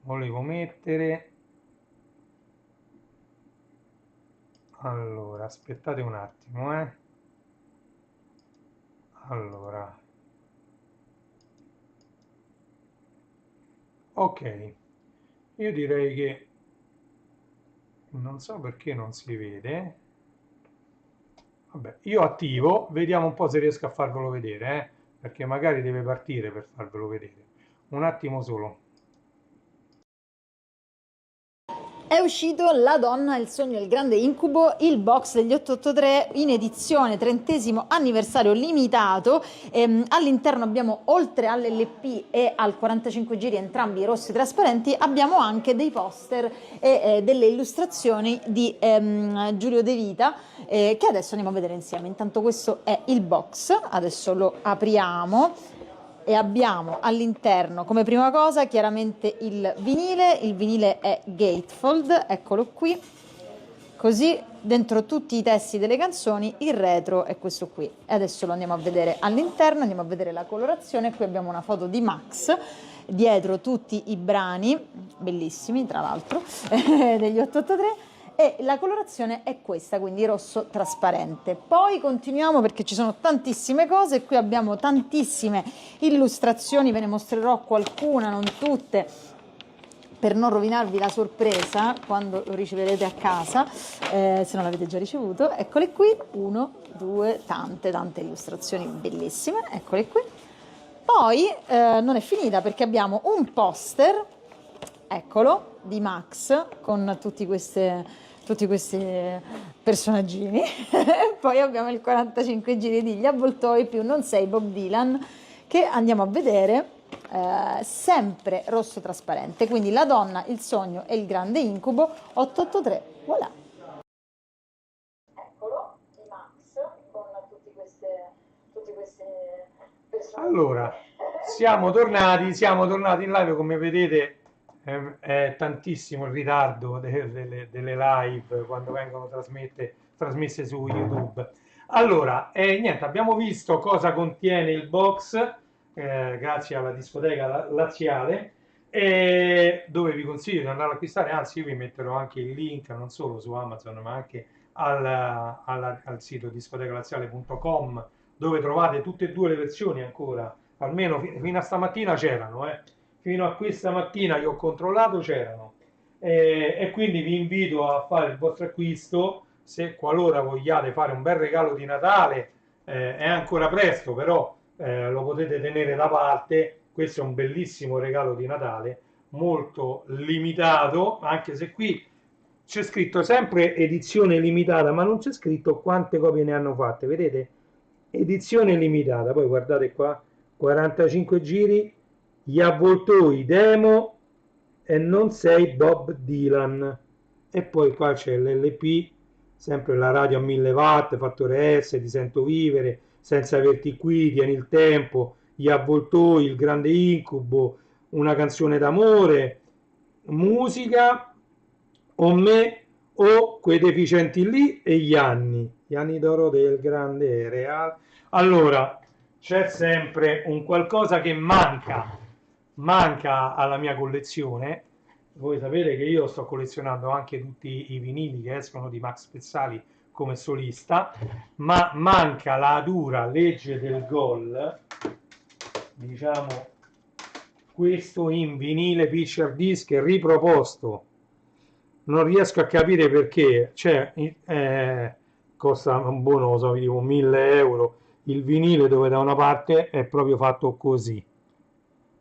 volevo mettere. Allora, aspettate un attimo, eh. Allora, ok, io direi che non so perché non si vede. Vabbè, io attivo, vediamo un po' se riesco a farvelo vedere, perché magari deve partire per farvelo vedere. Un attimo solo. È uscito La donna, il sogno e il grande incubo, il box degli 883 in edizione 30° anniversario limitato. All'interno abbiamo, oltre all'LP e al 45 giri, entrambi rossi trasparenti, abbiamo anche dei poster e delle illustrazioni di Giulio De Vita, che adesso andiamo a vedere insieme. Intanto questo è il box, adesso lo apriamo. E abbiamo all'interno come prima cosa chiaramente il vinile è gatefold, eccolo qui, così dentro tutti i testi delle canzoni, il retro è questo qui. E adesso lo andiamo a vedere all'interno, andiamo a vedere la colorazione. Qui abbiamo una foto di Max, dietro tutti i brani, bellissimi tra l'altro, degli 883. E la colorazione è questa, quindi rosso trasparente. Poi continuiamo perché ci sono tantissime cose, qui abbiamo tantissime illustrazioni, ve ne mostrerò qualcuna, non tutte, per non rovinarvi la sorpresa quando lo riceverete a casa, se non l'avete già ricevuto. Eccole qui, 1, 2, tante illustrazioni bellissime, eccole qui. Poi non è finita perché abbiamo un poster, eccolo, di Max con tutti questi personaggini. Poi abbiamo il 45 giri di Gli avvoltoi più Non sei Bob Dylan, che andiamo a vedere, sempre rosso trasparente. Quindi La donna, il sogno e il grande incubo, 883, voilà. Eccolo, di Max con tutti questi personaggi. Allora, siamo tornati in live, come vedete è tantissimo il ritardo delle live quando vengono trasmesse su YouTube. Allora, niente, abbiamo visto cosa contiene il box, grazie alla discoteca laziale, dove vi consiglio di andare ad acquistare, anzi io vi metterò anche il link non solo su Amazon ma anche al sito discotecalaziale.com, dove trovate tutte e due le versioni ancora, almeno fino a stamattina c'erano, fino a questa mattina che ho controllato c'erano, e quindi vi invito a fare il vostro acquisto, se qualora vogliate fare un bel regalo di Natale, è ancora presto, però lo potete tenere da parte. Questo è un bellissimo regalo di Natale, molto limitato, anche se qui c'è scritto sempre edizione limitata, ma non c'è scritto quante copie ne hanno fatte, vedete? Edizione limitata, poi guardate qua, 45 giri, Gli avvoltoi demo e Non sei Bob Dylan. E poi qua c'è l'LP, sempre la radio a 1000 watt, fattore S, Ti sento vivere, Senza averti qui, Tieni il tempo, Gli avvoltoi, Il grande incubo, Una canzone d'amore, Musica, O me, o Quei deficienti lì e Gli anni d'oro del grande Real. Allora, c'è sempre un qualcosa che manca alla mia collezione. Voi sapete che io sto collezionando anche tutti i vinili che escono di Max Pezzali come solista, ma manca la dura legge del gol, diciamo, questo in vinile picture disc riproposto non riesco a capire perché, cioè, costa un buono, non lo so, vi dico 1000 € il vinile, dove da una parte è proprio fatto così,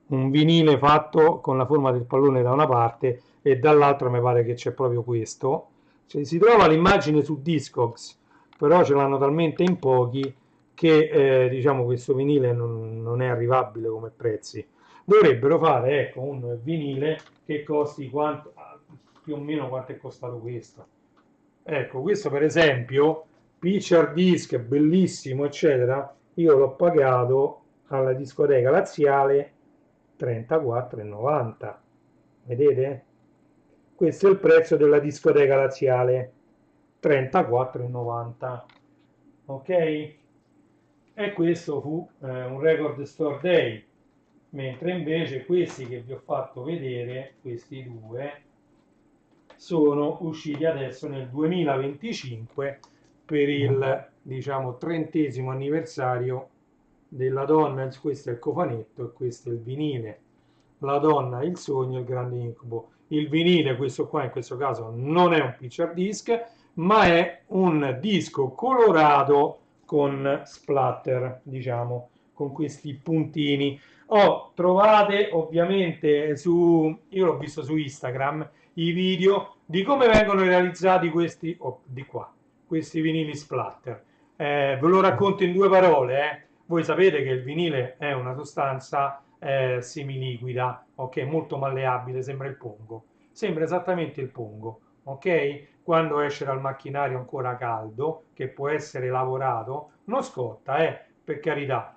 un vinile fatto con la forma del pallone da una parte e dall'altra mi pare che c'è proprio questo. Cioè, si trova l'immagine su Discogs, però ce l'hanno talmente in pochi che diciamo questo vinile non è arrivabile come prezzi. Dovrebbero fare, ecco, un vinile che costi quanto, più o meno quanto è costato questo. Ecco, questo per esempio, Picture Disc, bellissimo, eccetera, io l'ho pagato alla discoteca laziale 34,90. Vedete? Questo è il prezzo della discoteca laziale, 34,90. Ok? E questo fu un Record Store Day, mentre invece questi che vi ho fatto vedere, questi due, sono usciti adesso nel 2025 per il, diciamo, 30° anniversario della donna. Questo è il cofanetto e questo è il vinile. La donna, il sogno, il grande incubo. Il vinile, questo qua in questo caso non è un picture disc, ma è un disco colorato con splatter, diciamo, con questi puntini. Trovate ovviamente io l'ho visto su Instagram, i video di come vengono realizzati questi, di qua, questi vinili splatter. Ve lo racconto in due parole. Voi sapete che il vinile è una sostanza semiliquida, ok, molto malleabile, sembra il pongo, sembra esattamente il pongo, ok? Quando esce dal macchinario ancora caldo, che può essere lavorato, non scotta, per carità,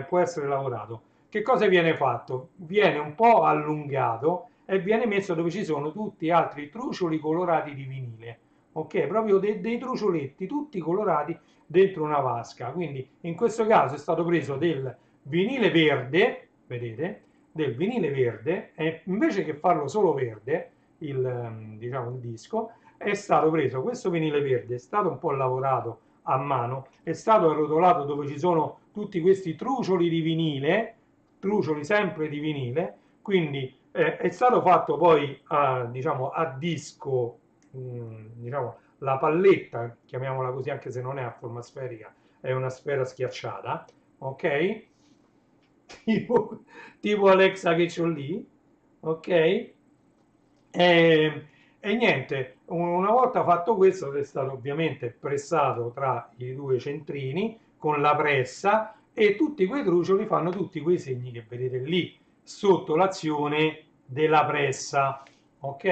può essere lavorato. Che cosa viene fatto? Viene un po' allungato e viene messo dove ci sono tutti altri trucioli colorati di vinile, ok? Proprio dei trucioletti, tutti colorati dentro una vasca. Quindi in questo caso è stato preso del vinile verde, vedete? Del vinile verde, e invece che farlo solo verde, diciamo, il disco, è stato preso questo vinile verde, è stato un po' lavorato a mano, è stato arrotolato dove ci sono tutti questi trucioli di vinile, trucioli sempre di vinile, quindi è stato fatto poi diciamo, a disco, diciamo, la palletta, chiamiamola così anche se non è a forma sferica, è una sfera schiacciata, ok? Tipo, tipo Alexa che c'ho lì, ok? E niente, una volta fatto questo è stato ovviamente pressato tra i due centrini con la pressa e tutti quei trucioli fanno tutti quei segni che vedete lì sotto l'azione della pressa, ok?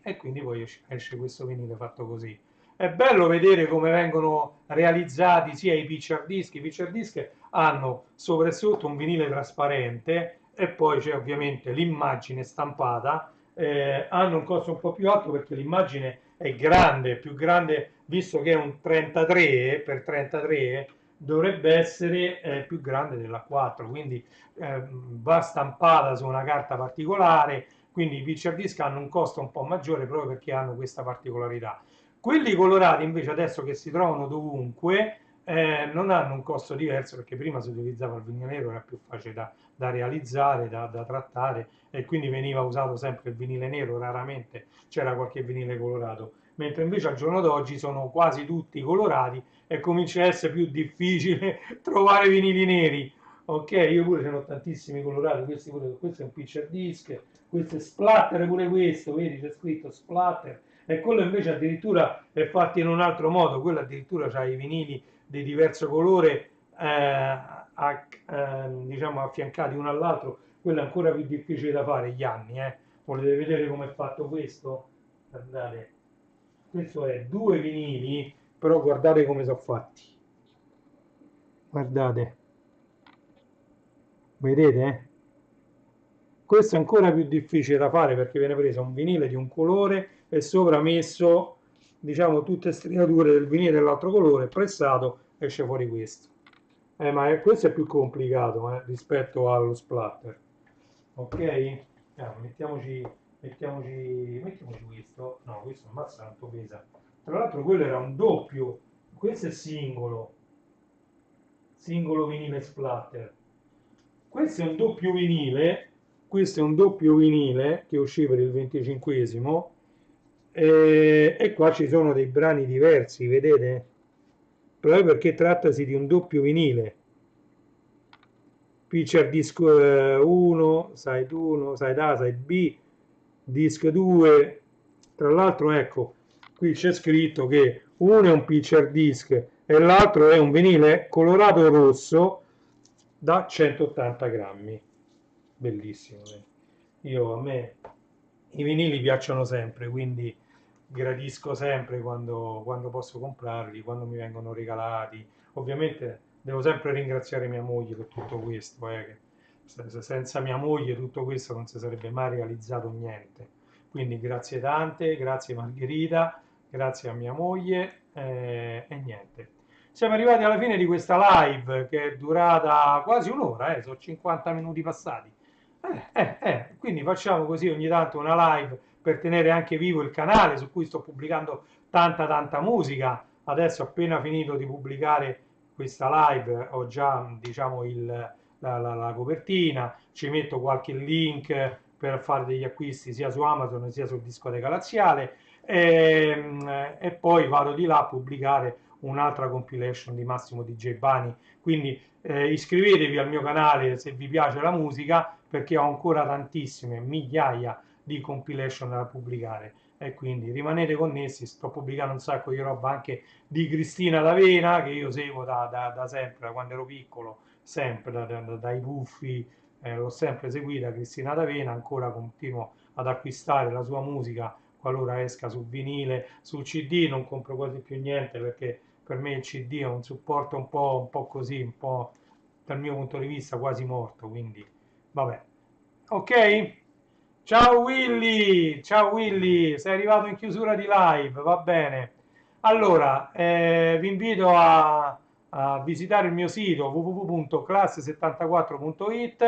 E quindi poi esce questo vinile fatto così. È bello vedere come vengono realizzati sia i picture disc. I picture disc hanno sopra e sotto un vinile trasparente e poi c'è ovviamente l'immagine stampata. Hanno un costo un po' più alto perché l'immagine è grande, più grande, visto che è un 33 per 33, dovrebbe essere più grande della 4, quindi va stampata su una carta particolare, quindi i picture disc hanno un costo un po' maggiore proprio perché hanno questa particolarità. Quelli colorati invece adesso che si trovano dovunque non hanno un costo diverso perché prima si utilizzava il vinile nero, era più facile da realizzare, da trattare e quindi veniva usato sempre il vinile nero, raramente c'era qualche vinile colorato, mentre invece al giorno d'oggi sono quasi tutti colorati e comincia a essere più difficile trovare vinili neri. Ok, io pure ce ne ho tantissimi colorati, questo è un picture disc, questo è splatter, pure questo, vedi c'è scritto splatter, e quello invece addirittura è fatto in un altro modo, quello addirittura ha i vinili di diverso colore diciamo affiancati uno all'altro, quello è ancora più difficile da fare, gli anni. Volete vedere come è fatto questo? Guardate, questo è due vinili, però guardate come sono fatti, guardate, vedete? Questo è ancora più difficile da fare perché viene preso un vinile di un colore e sopra messo, diciamo, tutte le striature del vinile dell'altro colore, pressato, esce fuori questo. Questo è più complicato rispetto allo splatter. Ok? Mettiamoci questo. No, questo ammazza tanto pesa. Tra l'altro quello era un doppio, questo è singolo vinile splatter. Questo è un doppio vinile, questo è un doppio vinile che uscì per il 25esimo E qua ci sono dei brani diversi, vedete? Proprio perché trattasi di un doppio vinile. Picture Disc 1, Side 1, Side A, Side B, Disc 2. Tra l'altro, ecco, qui c'è scritto che uno è un Picture Disc e l'altro è un vinile colorato rosso da 180 grammi. Bellissimo. A me i vinili piacciono sempre, quindi gradisco sempre quando posso comprarli, quando mi vengono regalati. Ovviamente devo sempre ringraziare mia moglie per tutto questo, che senza mia moglie tutto questo non si sarebbe mai realizzato niente. Quindi grazie tante, grazie Margherita, grazie a mia moglie e niente. Siamo arrivati alla fine di questa live che è durata quasi un'ora, sono 50 minuti passati. Quindi facciamo così ogni tanto una live per tenere anche vivo il canale su cui sto pubblicando tanta musica. Adesso appena finito di pubblicare questa live ho già diciamo la copertina, ci metto qualche link per fare degli acquisti sia su Amazon sia sul Discoteca Laziale e poi vado di là a pubblicare un'altra compilation di Massimo DJ Bani. Quindi iscrivetevi al mio canale se vi piace la musica perché ho ancora tantissime, migliaia di compilation da pubblicare e quindi rimanete connessi, sto pubblicando un sacco di roba anche di Cristina D'Avena che io seguo da sempre, da quando ero piccolo, sempre dai Puffi, l'ho sempre seguita Cristina D'Avena, ancora continuo ad acquistare la sua musica qualora esca su vinile, sul CD non compro quasi più niente perché per me il CD è un supporto un po' così, un po' dal mio punto di vista quasi morto, quindi vabbè. Ok? Ciao Willy, sei arrivato in chiusura di live, va bene. Allora, vi invito a visitare il mio sito www.classe74.it,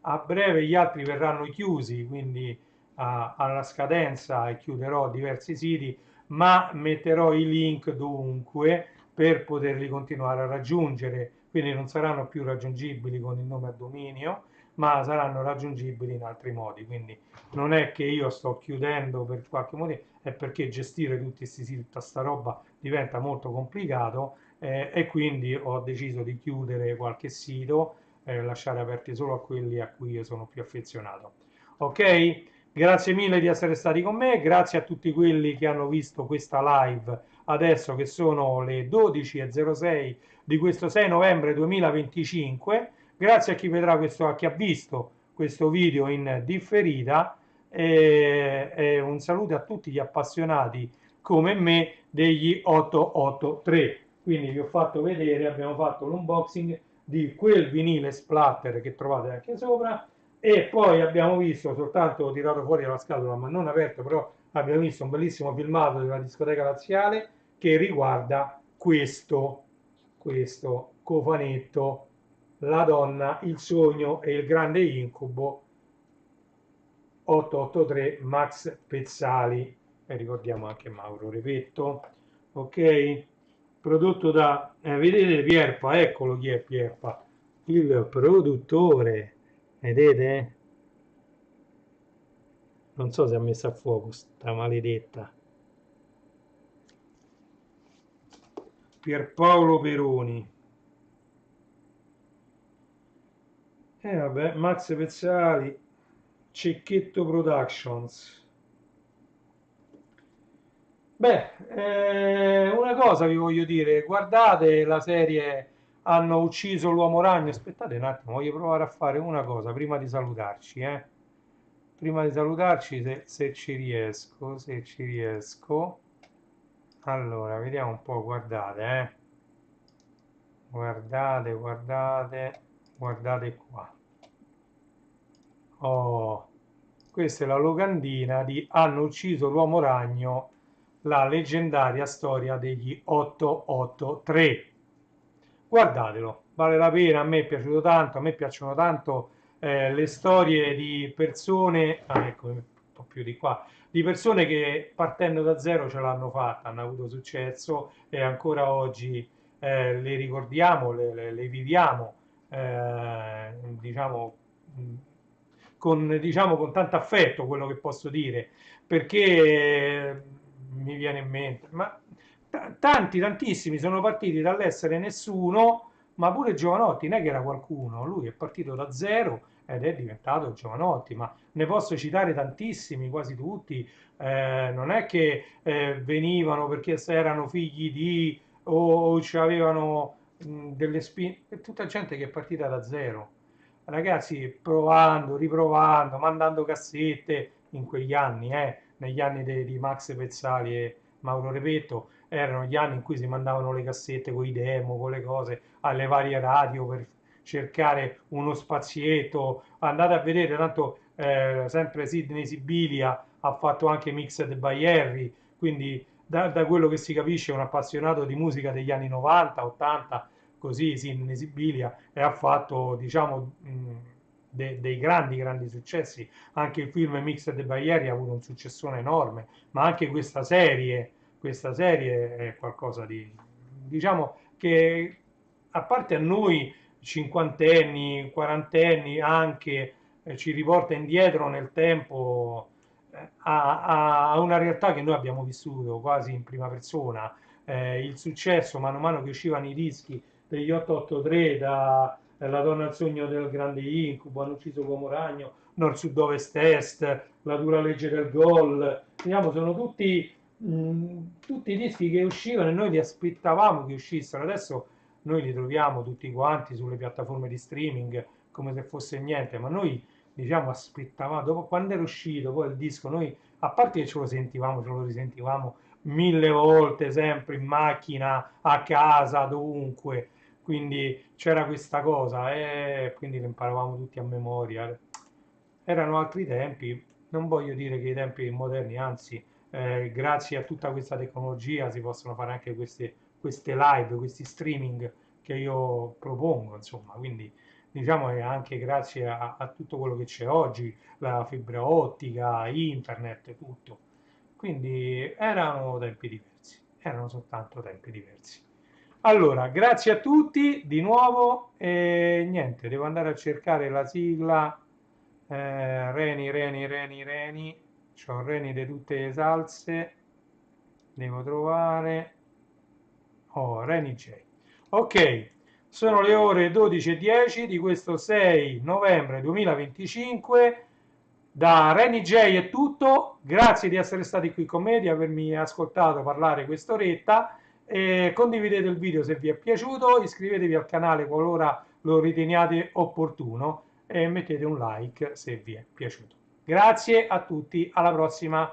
a breve gli altri verranno chiusi, quindi alla scadenza e chiuderò diversi siti, ma metterò i link dovunque per poterli continuare a raggiungere, quindi non saranno più raggiungibili con il nome a dominio, ma saranno raggiungibili in altri modi, quindi non è che io sto chiudendo per qualche motivo, è perché gestire tutti questi siti, tutta sta roba diventa molto complicato e quindi ho deciso di chiudere qualche sito e lasciare aperti solo a quelli a cui io sono più affezionato. Ok? Grazie mille di essere stati con me, grazie a tutti quelli che hanno visto questa live adesso che sono le 12:06 di questo 6 novembre 2025. Grazie a chi vedrà questo, a chi ha visto questo video in differita e un saluto a tutti gli appassionati come me degli 883. Quindi vi ho fatto vedere, abbiamo fatto l'unboxing di quel vinile splatter che trovate anche sopra e poi abbiamo visto soltanto, ho tirato fuori la scatola ma non aperto, però abbiamo visto un bellissimo filmato della discoteca laziale che riguarda questo cofanetto, la donna, il sogno e il grande incubo 883 Max Pezzali e ricordiamo anche Mauro Repetto, ok? Prodotto da, vedete Pierpa, eccolo chi è Pierpa, il produttore, vedete? Non so se ha messo a fuoco sta maledetta. Pierpaolo Peroni. E vabbè, Max Pezzali, Cecchetto Productions. Beh, una cosa vi voglio dire, guardate la serie Hanno ucciso l'uomo ragno. Aspettate un attimo, voglio provare a fare una cosa prima di salutarci, eh. Prima di salutarci, se ci riesco, se ci riesco. Allora, vediamo un po', guardate, guardate qua. Oh, questa è la locandina di Hanno ucciso l'uomo ragno, la leggendaria storia degli 883. Guardatelo, vale la pena, a me è piaciuto tanto, a me piacciono tanto le storie di persone, ecco, un po' più di qua, di persone che partendo da zero ce l'hanno fatta, hanno avuto successo e ancora oggi le ricordiamo, le viviamo, diciamo, diciamo, con tanto affetto, quello che posso dire, perché mi viene in mente, ma tantissimi sono partiti dall'essere nessuno, ma pure Giovanotti non è che era qualcuno, lui è partito da zero ed è diventato Giovanotti, ma ne posso citare tantissimi, quasi tutti, non è che venivano perché se erano figli di o avevano delle spine, è tutta gente che è partita da zero. Ragazzi, provando, riprovando, mandando cassette in quegli anni, negli anni di Max Pezzali e Mauro Repetto, erano gli anni in cui si mandavano le cassette con i demo, con le cose alle varie radio per cercare uno spazietto. Andate a vedere, tanto sempre Sidney Sibilia ha fatto anche Mixed by Harry, quindi da quello che si capisce è un appassionato di musica degli anni 90, 80, così Sidney Sibilia, e ha fatto, diciamo, dei grandi successi. Anche il film Mixed by Harry ha avuto un successone enorme, ma anche questa serie è qualcosa di, diciamo, che a parte a noi cinquantenni, quarantenni, anche ci riporta indietro nel tempo a una realtà che noi abbiamo vissuto quasi in prima persona. Il successo, mano a mano che uscivano i dischi degli 883, da La donna al sogno del grande incubo, Hanno ucciso Uomo Ragno, Nord Sud Ovest Est, La dura legge del gol, diciamo, sono tutti i dischi che uscivano e noi li aspettavamo che uscissero. Adesso noi li troviamo tutti quanti sulle piattaforme di streaming come se fosse niente, ma noi, diciamo, aspettavamo, dopo quando era uscito poi il disco, noi, a parte che ce lo sentivamo, ce lo risentivamo mille volte, sempre in macchina, a casa, dovunque, quindi c'era questa cosa e quindi le imparavamo tutti a memoria. Erano altri tempi, non voglio dire che i tempi moderni, anzi, grazie a tutta questa tecnologia si possono fare anche queste live, questi streaming che io propongo, insomma, quindi diciamo che anche grazie a tutto quello che c'è oggi, la fibra ottica, internet, tutto. Quindi erano tempi diversi, erano soltanto tempi diversi. Allora, grazie a tutti di nuovo e niente, devo andare a cercare la sigla. Reni, c'ho Reni di tutte le salse, devo trovare, oh, Reni J. Ok, sono le ore 12:10 di questo 6 novembre 2025. Da Reni J è tutto, grazie di essere stati qui con me, di avermi ascoltato parlare quest'oretta. Condividete il video se vi è piaciuto, iscrivetevi al canale qualora lo riteniate opportuno e mettete un like se vi è piaciuto. Grazie a tutti, alla prossima!